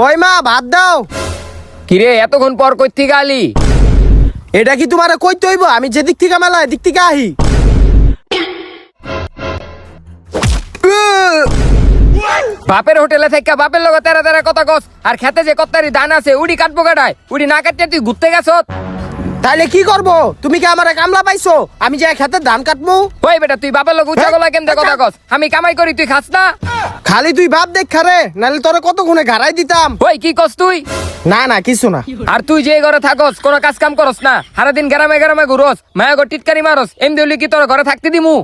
ওই মা ভাত দাও। কিরে এতক্ষণ পর কই থেকে আলি? এটা কি তোমারে কইতে হইব? আমি যেদিক থেকে মেলা এদিক থেকে আহি। বাপের হোটেলে থেকে বাপের লগে তেরা তেরা কথা কস, আর খেতে যে কত্তারি ধান আছে উড়ি কাটবো কাটায়, উড়ি না কাটতে তুই ঘুরতে গেছ। তাইলে কি করব? তুমি কি আমারে কামলা পাইছো? আমি যে খেতে ধান কাটমু? ওই বেটা তুই বাপের লগে উচ্চা গলায় কেমনে কথা কস? আমি কামাই করি তুই খাস না? খালি তুই বাপ দেখ রে, নাহলে তোরে কত গুণে ঘাড়াই দিতাম। ওই কি কস তুই? না না কিছু না। আর তুই যে ঘরে থাকস কোনো কাজ কাম করস না, সারাদিন গ্রামে গ্রামে ঘুরস, মায়া গো টিটকারি মারস, এমনি হলে কি তোর ঘরে থাকতে দিমু?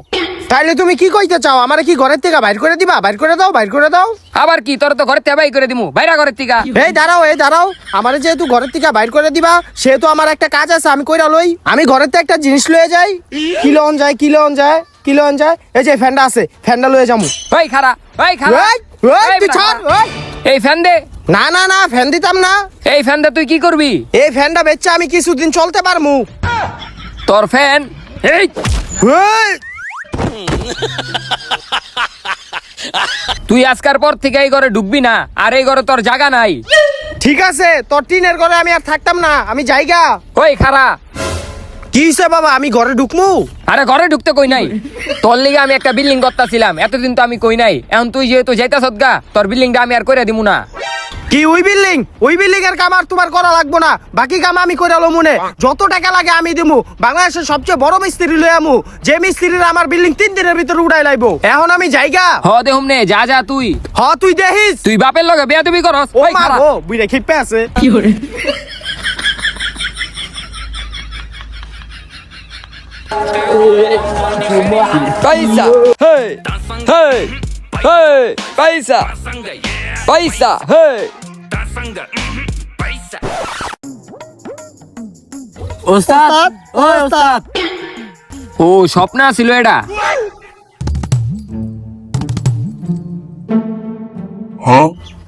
তাইলে তুমি কি কইতে চাও? আমারে কি ঘরের থেকে বাইর করে দিবা? বাইর করে দাও, বাইর করে দাও। আবার কি তোর তো ঘরে তেবাই করে দিমু, বাইরা ঘরের থেকে। এই দাঁড়াও, আমারে যেহেতু ঘরের থেকে বাইর করে দিবা, সেহেতু আমার একটা কাজ আছে, আমি কইরা লই। আমি ঘরের থেকে একটা জিনিস লয়ে যাই। কি লন যায়? এই যে ফ্যানটা আছে, ফ্যানটা লয়ে যামু। ওই খারা, ওই খারা, তুই ছাড়। এই ফ্যান দে। না ফ্যান দিতাম না। এই ফ্যান দে তুই কি করবি? এই ফ্যানটা বেচে আমি কিছুদিন চলতে পারমু। তোর ফ্যান এই তুই আজকার পর থেকে এই ঘরে ঢুকবি না, আর এই ঘরে তোর জায়গা নাই। ঠিক আছে, তোর টিনের ঘরে আমি আর থাকতাম না, আমি যাইগা। ওই খারা, কি হইছে বাবা? আমি ঘরে ঢুকমু? আরে ঘরে ঢুকতে কই নাই, তোর লিগে আমি একটা বিল্ডিং করতেছিলাম, এতদিন তো আমি কই নাই। এখন তুই যেহেতু যাইতাছস গা, তোর বিল্ডিংটা আমি আর কইরা দিমু না। কি ওই বিল্ডিং এর কাম আর তোমার করা লাগবো না, বাকি কাম আমি কইরা লমু নে। যত টাকা লাগে আমি দিমু। বাংলাদেশের সবচেয়ে বড় মিস্ত্রি লই আমু, যে মিস্ত্রিরা আমার বিল্ডিং 3 দিনের ভিতরে উড়াই লাইবো। এখন আমি যাইগা। হ দেহুম নে, যা তুই। তুই দেখিস। তুই বাপের লগে বেয়াদবি করস। ও ওই মা খারা, গো, বুইড়া খিপে আছে। কি করে? পয়সা হে হে হে পয়সা পয়সা হে। ওস্তাদ, ও ওস্তাদ। ও স্বপ্ন ছিল এটা।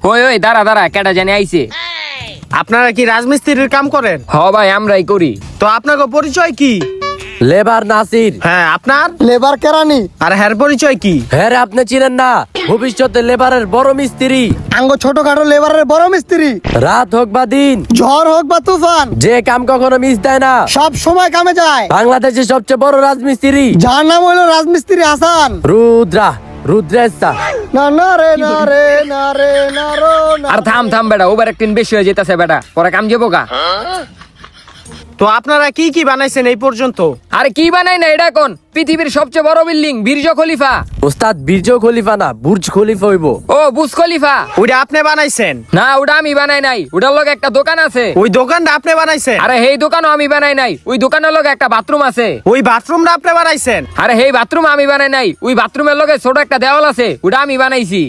ওই দাঁড়া কেটা জানি আইছে। আপনারা কি রাজমিস্ত্রির কাম করেন? হ ভাই আমরাই করি। তো আপনার পরিচয় কি? লেবার নাসির। হ্যাঁ, আপনার? লেবার কেরানি। আর হ্যার পরিচয় কি? হ্যাঁ রে, আপনি চিনেন না? ভবিষ্যতে লেবারের বড় মিস্ত্রি। আঙ্গ ছোটখাটো লেবারের বড় মিস্ত্রি। রাত হোক বা দিন, ঝড় হোক বা তুফান, যে কাম কখনো মিস দেয় না, সব সময় কামে যায়। বাংলাদেশের সবচেয়ে বড় রাজমিস্ত্রি, যার নাম হলো রাজমিস্ত্রি হাসান। রুদ্রেশা। না রে না। আর থাম বেটা, ওভার একদিন বেশি হয়ে যেতেছে বেটা, পরে কাম যাবো গা। তো আপনারা কি কি বানাইছেন এই পর্যন্ত? আরে কি বানাই না, এটা কোন পৃথিবীর সবচেয়ে বড় বিল্ডিং বুর্জ খলিফা। ওস্তাদ বীর্য খলিফা না, বুর্জ খলিফা হইব। ও বুর্জ খলিফা? ওইটা আপনি বানাইছেন? না ওটা আমি বানাই নাই, ওটার লগে একটা দোকান আছে। ওই দোকানটা আপনি বানাইছেন? আরে এই দোকানও আমি বানাই নাই, ওই দোকানের লগে একটা বাথরুম আছে। ওই বাথরুমটা আপনি বানাইছেন? আরে এই বাথরুম আমি বানাই নাই, ওই বাথরুমের লগে ছোট একটা দেওয়াল আছে, ওটা আমি বানাইছি।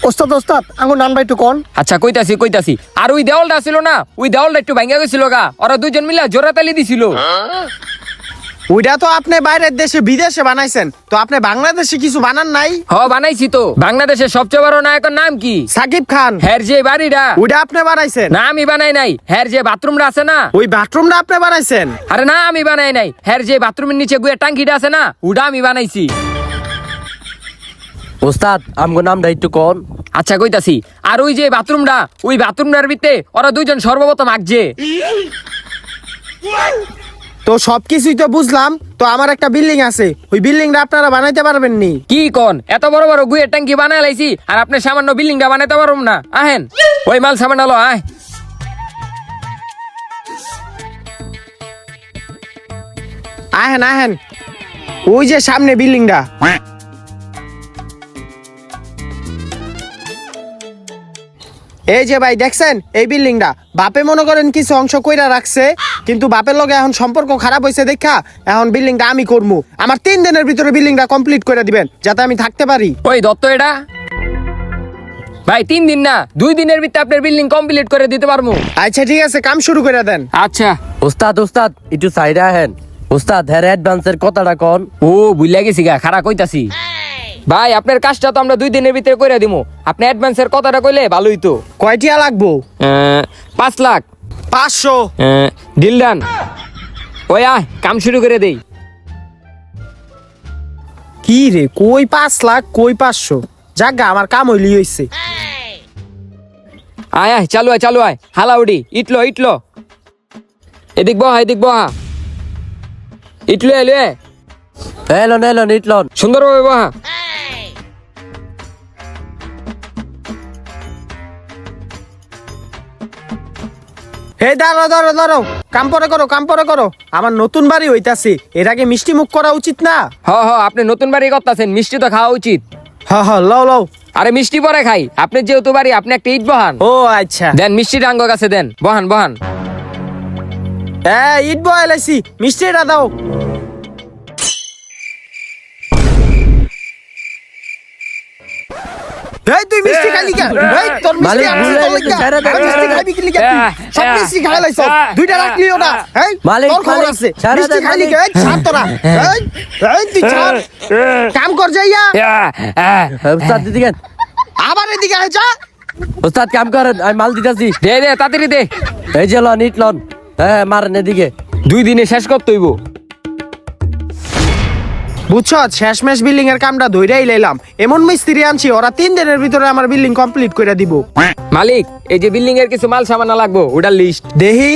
ওস্তাদ আঙ্গ নান ভাই একটু কোন। আচ্ছা কইতাছি। আর ওই দেওয়ালটা ছিল না, ওই দেওয়ালটা একটু ভাঙা গেছিল গা, ওরা দুইজন মিলে জোড়া তালি দিছিল। ওইটা তো আপনি বাইরের দেশে বিদেশে বানাইছেন, তো আপনি বাংলাদেশে কিছু বানান নাই? হ বানাইছি তো। বাংলাদেশের সবচেয়ে বড় নায়কের নাম কি? সাকিব খান। হ্যার যে বাড়িটা, ওইটা আপনি বানাইছেন? না আমি বানাই নাই। হ্যার যে বাথরুমটা আছে না, ওই বাথরুমটা আপনি বানাইছেন? আরে না আমি বানাই নাই। হ্যার যে বাথরুমের নিচে গুয়ে টাঙ্কিটা আছে না, ওটা আমি বানাইছি। ওস্তাদ আমগো নামটা একটু কোন। আচ্ছা কইতাছি। আর ওই যে বাথরুমটা, ওই বাথরুমটার ভিতরে ওরা দুইজন সর্বপ্রথম আঁকছে। তো সবকিছুই তো বুঝলাম, তো আমার একটা বিল্ডিং আছে, ওই বিল্ডিংটা আপনারা বানাইতে পারবেন নি? কি কোন, এত বড় বড় গুয়ের ট্যাঙ্কি বানাই লাইছি, আর আপনি সামান্য বিল্ডিংটা বানাইতে পারুম না? আহেন ওই মাল সামান আলো আয়। আহেন ওই যে সামনে বিল্ডিংটা। এই যে ভাই দেখছেন এই বিল্ডিংটা, বাপে মনে করেন কিছু অংশ কইরা রাখছে, কিন্তু বাপের লগে এখন সম্পর্ক খারাপ হয়েছে দেখা এখন বিল্ডিংটা আমি করবো। আমার 3 দিনের ভিতরে বিল্ডিংটা কমপ্লিট করে দিবেন, যাতে আমি থাকতে পারি। ওই দত্ত এটা ভাই 3 দিন না 2 দিনের ভিতরে আপনার বিল্ডিং কমপ্লিট করে দিতে পারবো। আচ্ছা ঠিক আছে, কাম শুরু করে দেন। আচ্ছা ওস্তাদ একটু সাইডে আহেন। ওস্তাদ হ্যাঁ অ্যাডভান্সের কথাটা কোন। ও ভুলিয়া গেছি গা, খারাপ কইতাছি। ভাই আপনার কাজটা তো আমরা 2 দিনের ভিতরে কইরা দিমু, আপনি অ্যাডভান্সের কথাটা কইলে ভালোই তো। কয়টিয়া লাগবো? 5 লাখ। 500। Deal done. ওই আয় কাম শুরু করে দেই। কি রে, কই 5 লাখ কই 500? জাগা আমার কাম হইলি হইছে। আয় আয় চালু আয় হালা উডি ইটলো এদিক বহা ইটলো এলে এলন ইটলন সুন্দরভাবে বহা এই দাঁড়াও কাম পরে করো আমার নতুন বাড়ি হইতাছে এর আগে মিষ্টি মুখ করা উচিত না। হ আপনি নতুন বাড়ি করতেছেন মিষ্টি তো খাওয়া উচিত। লও আরে মিষ্টি পরে খাই আপনি যেহেতু বাড়ি আপনি একটা ইট বহান ও আচ্ছা দেন মিষ্টি ডাঙ্গ কাছে দেন বহান ইট বয়ালাইছি মিষ্টিটা দাও। এই তুই মিষ্টি খালি কে? এই তোর মিষ্টি মালিক, আমি ভুলে তোর গেছি, লাগা। ছেড়ে দে, আর মিষ্টি খাবি কি লিগা তুই? সব মিষ্টি খাই লাইছ। দুইটা রাখলিও না। এই মালিক, তোর খবর মালিক, আছে। ছেড়ে দে, মিষ্টি খালি মালিক। কে? এই ছাড় তোরা। এই তুই ছাড়। কাম কর যাইয়া। উস্তাদ দিদি কেন আবার এদিকে আয় যা। উস্তাদ কাম করেন আমি মাল দিতেছি দে তাড়াতাড়ি দে এই যে লন ইটলন মারেন এদিকে 2 দিনে শেষ করতে হইব। বুঝছো শেষমেশ বিল্ডিং এর কামটা ধইরাই লাইলাম এমন মিস্ত্রি আনছি ওরা 3 দিনের ভিতরে আমার বিল্ডিং কমপ্লিট করে দিব। মালিক এই যে বিল্ডিং এর কিছু মাল সামান লাগবো ওটার লিস্ট দেহি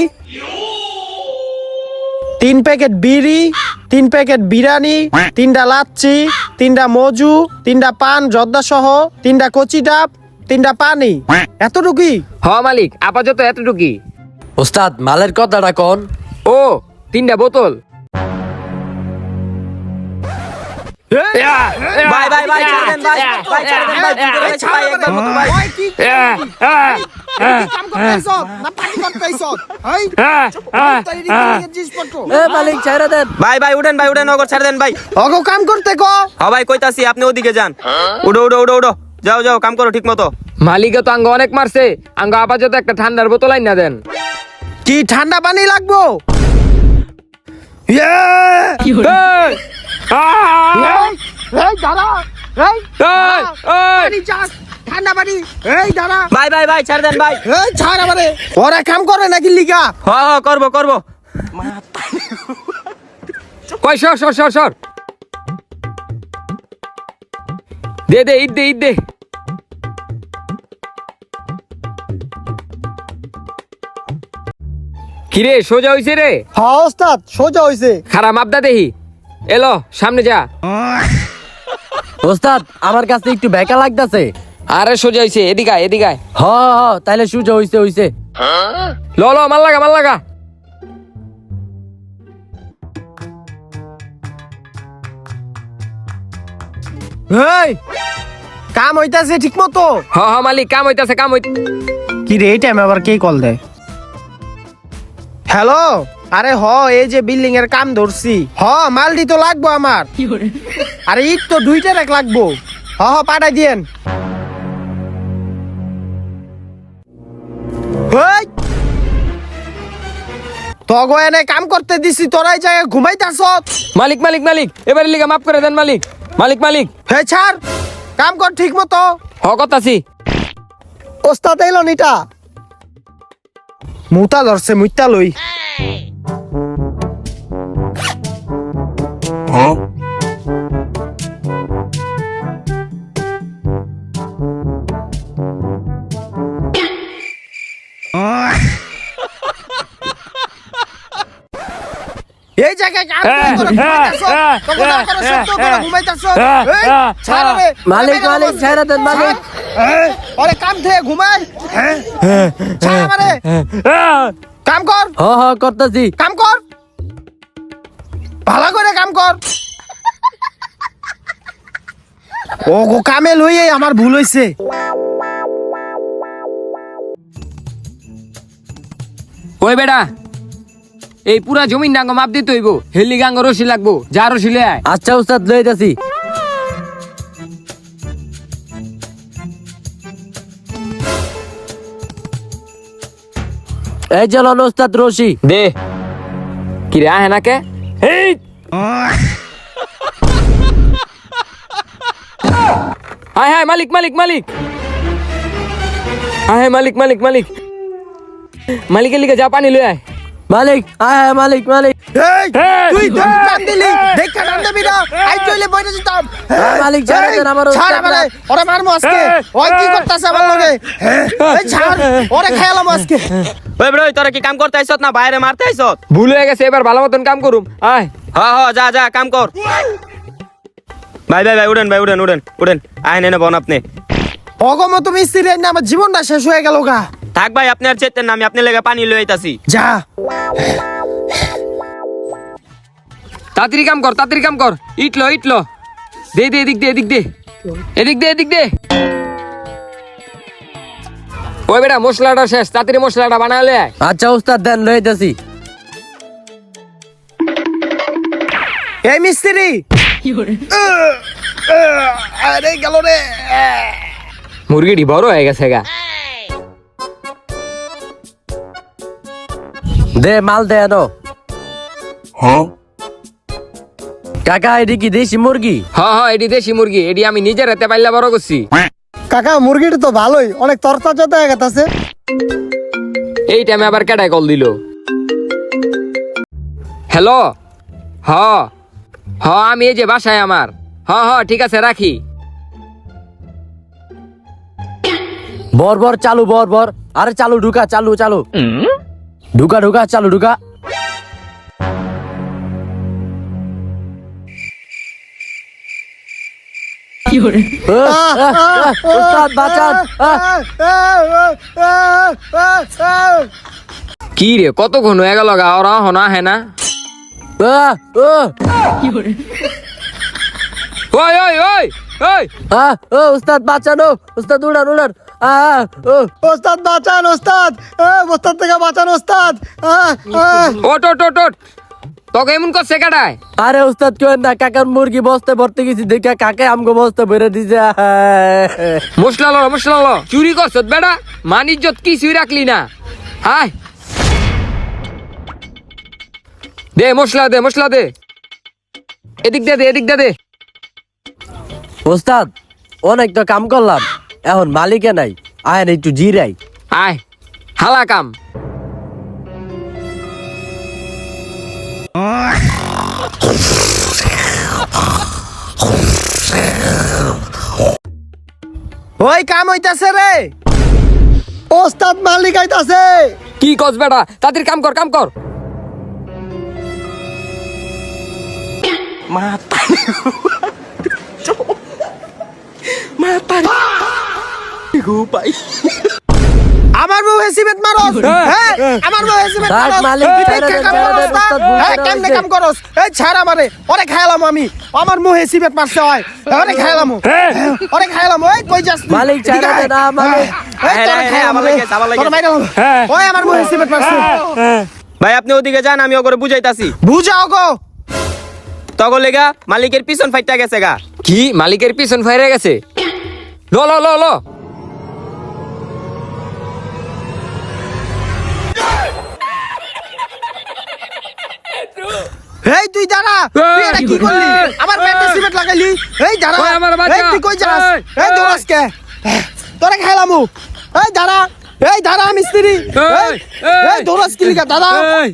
3 প্যাকেট বিড়ি 3 প্যাকেট বিরিয়ানি 3টা লাচ্ছি 3টা মজু 3টা পান জর্দা সহ 3টা কচি ডাব 3টা পানি এতটুকুই। হ মালিক আপাতত এতটুকুই। উস্তাদ মালের কথাটা কোন ও 3টা বোতল ভাই ছেড়ে দেন ভাই ছেড়ে দেন ভাই ভুল করে গেছি ভাই একবার মতো ভাই মালিক ছেড়ে দেন ভাই উঠেন ওগো ছেড়ে দেন ভাই অগো কাম করতে কো। হ্যাঁ ভাই কইতাছি আপনি ওদিকে যান উড়ো যাও কাম করো ঠিক মতো মালিকে তো আঙ্গ অনেক মারছে আঙ্গ আপাতত একটা ঠান্ডার বোতল আইনা দেন। কি ঠান্ডা পানি লাগবো? এই, এই দাঁড়া এই পানি চাস ঠান্ডা পানি এই দাঁড়া ভাই ছেড়ে দেন ভাই এই ছাড় আমারে ওরা কাম করে নাকি লিগা। হ্যাঁ করবো কই সর দে ঈদ দে কিরে সোজা হইছে রে হ্যাঁ ওস্তাদ সোজা হইছে। খারাপ মাপদা দেহি এলো সামনে যা। ওস্তাদ আমার কাছে একটু বেকা লাগতাছে আরে সোজা হইছে এদিকে আয় হ তাইলে সুজা হইছে ল মাল লাগা এই কাম হইতাছে ঠিক মতো? হ মালিক কাম হইতাছে কি রে এই টাইমে আবার কে কল দেয়? হ্যালো আরে এই যে বিল্ডিং এর কাম ধরছি মালডি তো লাগবো আমার। আরে ইট তো 2টা রাখ লাগবো। পাঠাই দিয়েন। এই তগো এনে কাম করতে দিছি তোরাই যায় ঘুমাইতাছ। মালিক এবারে লিগা মাফ করে দেন মালিক হে ছাড় কাম কর ঠিক মতো। কথাছি ওস্তাদ এলো নিটা মুতা ধরছে মুইতা লই। এই জায়গায় কাম করে ঘুমাইতাছ তখন না করে সত্য করে ঘুমাইতাছ। এই ছাড় রে মালিক ছেড়ে দেন মালিক ওরে কাম থেকে ঘুমাই ছাড় আমারে কাম কর করতেছি কাম কর ভালো করে কাম কর। ও গো কামে লইয়ে আমার ভুল হইছে। ওই বেটা এই পুরা জমিন ডাঙ্গ মাপ দিতে হইব হেলি গাঙ্গ রশি লাগবো যা রশি লে আয়। আচ্ছা উস্তাদ লইতাছি এই যে লন উস্তাদ রশি দে কি রে আহে নাকে এই হায় মালিক হায় মালিকের লিগে যা পানি লই আয়। মালিক মালিক এই তুই তো টান দিলি দেখা টান দিবি না আই চলে বইরে যেতাম মালিক, ছেড়ে দেন, আমার ছাড় ওস্তাদ আমারে, ওরে মারমু আজকে ওই কি করতাছে আমার লগে এই ছাড় ওরে খাইলাম আজকে ওই ব্রো তোরা কি কাম করতে আইছত না বাইরে মারতে আইছত? ভুল হয়ে গেছে, এবার ভালো মতন কাম করুম। আয় যা যা কাম কর। ভাই ভাই ভাই উড়েন ভাই উড়েন উড়েন উড়েন আয় নেনে বন আপনি। অগমত মিস্ত্রি না আমার জীবনটা শেষ হয়ে গেল গা। থাক ভাই আপনি আর চেতেন না, আমি আপনি লেগে পানি লই আইতাছি। যা তাড়াতাড়ি কাম কর, তাড়াতাড়ি কাম কর। ইটলো ইটলো দে দে, এদিক দে, এদিক দে, এদিক দে, এদিক দে। ওই বেটা মশলাটা শেষ, তাড়াতাড়ি মশলাটা বানালে আয়। আচ্ছা উস্তাদ দেন, লইতেছি। এই মিস্ত্রি আরে গেল রে। মুরগিটি বড় হয়ে গেছে গা। দে মাল দে আনো। কাকা এটি কি দেশি মুরগি? হ্যাঁ এটি দেশি মুরগি, এটি আমি নিজের হাতে পাইলা বড় করছি। কাকা মুরগিটা তো ভালোই, অনেক তরতাজা হয়ে গেছে। এই টাইমে আবার কেডায় কল দিল? হ্যালো, হ হ আমি এই যে বাসায় আমার। ঠিক আছে রাখি। বর বর চালু, বর বর, আরে চালু, ঢুকা, চালু চালু, ঢুকা ঢুকা, চালু ঢুকা। উস্তাদ বাঁচান। কি রে কতক্ষণ হয়ে গেল গা, ওরা হনা হে না। ওই ওই ওই ওই উস্তাদ বাঁচানো, উস্তাদ উড়ান উড়ান। ওস্তাদ বাঁচান ওস্তাদ, ওস্তাদ থেকে বাঁচান ওস্তাদ। ওট ওট ওট ওট, তোকে এমন করছে কাটায়? আরে উস্তাদ কেন না, কাকার মুরগি বস্তে ভরতে গেছি দেখে কাকে আমগো বস্তে ভরে দিছে। মশলা লো চুরি করছ বেটা, মান ইজ্জত কিছুই রাখলি না। হাই দে মশলা দে, মশলা দে, এদিক দে, এদিক দে। উস্তাদ অনেক তো কাম করলাম, এখন মালিকে নাই, আয় একটু জিরাই। আয় হালা কাম। ওই কাম হইতাছে রে। ওস্তাদ মালিক আইতাছে। কি কস বেটা, তাড়াতাড়ি কাম কর, কাম কর। আমার বউ হেসিবেত মারস, হ্যাঁ আমার বউ হেসিবেত থাক, মারস। মালিক, এই ছেড়ে দেখে দে, কাম ছেড়ে দে, করস না? ওস্তাদ ভুল এই করে কেমনে হইছে। কাম করস? এই ছাড় আমারে, ওরে খাইলাম আমি। আমার মুহে হেসিবেত মারছে হয়, ওরে খাইলাম, ওরে খাইলাম। ওই কই যাস তুই? মালিক, ছেড়ে দে না, মালিক। এই তোরে খাইলাম, আবার লেগেছে, আবার লেগেছে। তোরে মাইরালাম। ওই আমার মুহে হেসিবেত মারছে। ভাই আপনি ওদিকে যান, আমি ওগরে বুঝাইতাছি। বুঝাও গো। তখন লেগা মালিকের পিছন ফাইটা গেছে গা। কি মালিকের পিছন ফাইরে গেছে? লো লো লো লো, এই তুই দাঁড়া, তুই এটা কি করলি? আমার পেটে সিমেন্ট লাগাইলি। এই দাঁড়া, ওই আমার বাঁচা। এই তুই কই যাস? এই, এই দৌড়াস কে? তোরে খাইলামু। এই দাঁড়া, এই দাঁড়া মিস্ত্রি। এই এই দৌড়াস কি লিগা দাদা? এই।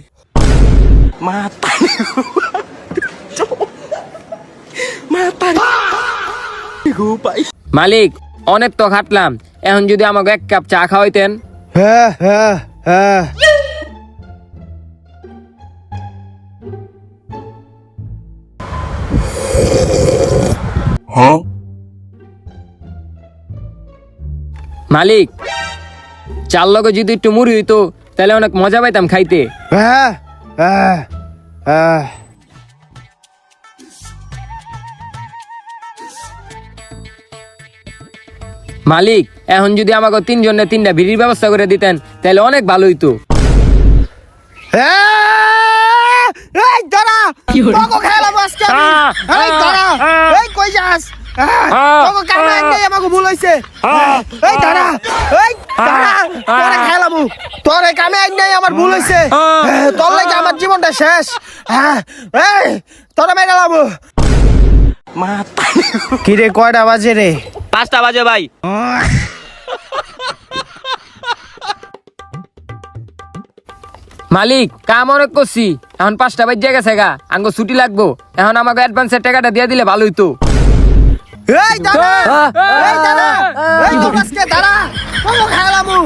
মালিক অনেক তো খাটলাম, এখন যদি আমাকে এক কাপ চা খাওয়াইতেন। হ্যাঁ হ্যাঁ হ্যাঁ। মালিক চার লগে যদি একটু মুড়ি হইতো তাহলে অনেক মজা পাইতাম খাইতে। হ্যাঁ হ্যাঁ হ্যাঁ। মালিক এখন যদি আমাকে তিনজনে তিনটা বিড়ির ব্যবস্থা করে দিতেন তাহলে অনেক ভালো হইতো। এই দাঁড়া, তোকে খাইলাম আজকে আমি। এই দাঁড়া, এই কই যাস? তোকে কামে আনতেই আমাকে ভুল হইছে। এই দাঁড়া, এই দাঁড়া, তোরে খাইলামু। তোরে কামে আনতেই আমার ভুল হইছে। তোর লাগি আমার জীবনটা শেষ। এই তোরে মেরালামু। কি রে কয়টা বাজে রে? 5টা বাজে ভাই। মালিক কাম অনেক করছি, এখন 5টা বাজে গেছে গা, আঙ্গো ছুটি লাগবো, এখন আমাকে অ্যাডভান্সের টাকাটা দিয়ে দিলে ভালোই তো। এই দাঁড়া এই দাঁড়া এই তোকাসকে দাঁড়া কমো খেলামু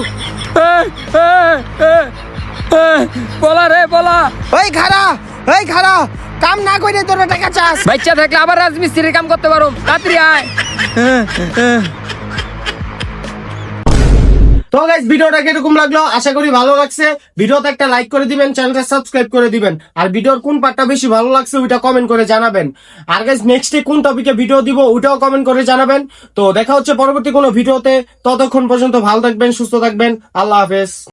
বলা রে বলা, এই খারা কাম না কইরে তোর টাকা চাস। বাচ্চা থাকলে আবার রাজমিস্ত্রির কাম করতে পারো, তাড়াতাড়ি আয়। তো গাইস ভিডিওটা কিরকম লাগলো আশা করি ভালো লাগছে। ভিডিওতে একটা লাইক করে দিবেন, চ্যানেলটা সাবস্ক্রাইব করে দিবেন, আর ভিডিওর কোন পার্টটা বেশি ভালো লাগছে ওইটা কমেন্ট করে জানাবেন। আর গাইস নেক্সটে কোন টপিকে ভিডিও দিব ওইটাও কমেন্ট করে জানাবেন। তো দেখা হচ্ছে পরবর্তী কোনো ভিডিওতে, ততক্ষণ পর্যন্ত ভালো থাকবেন, সুস্থ থাকবেন, আল্লাহ হাফেজ।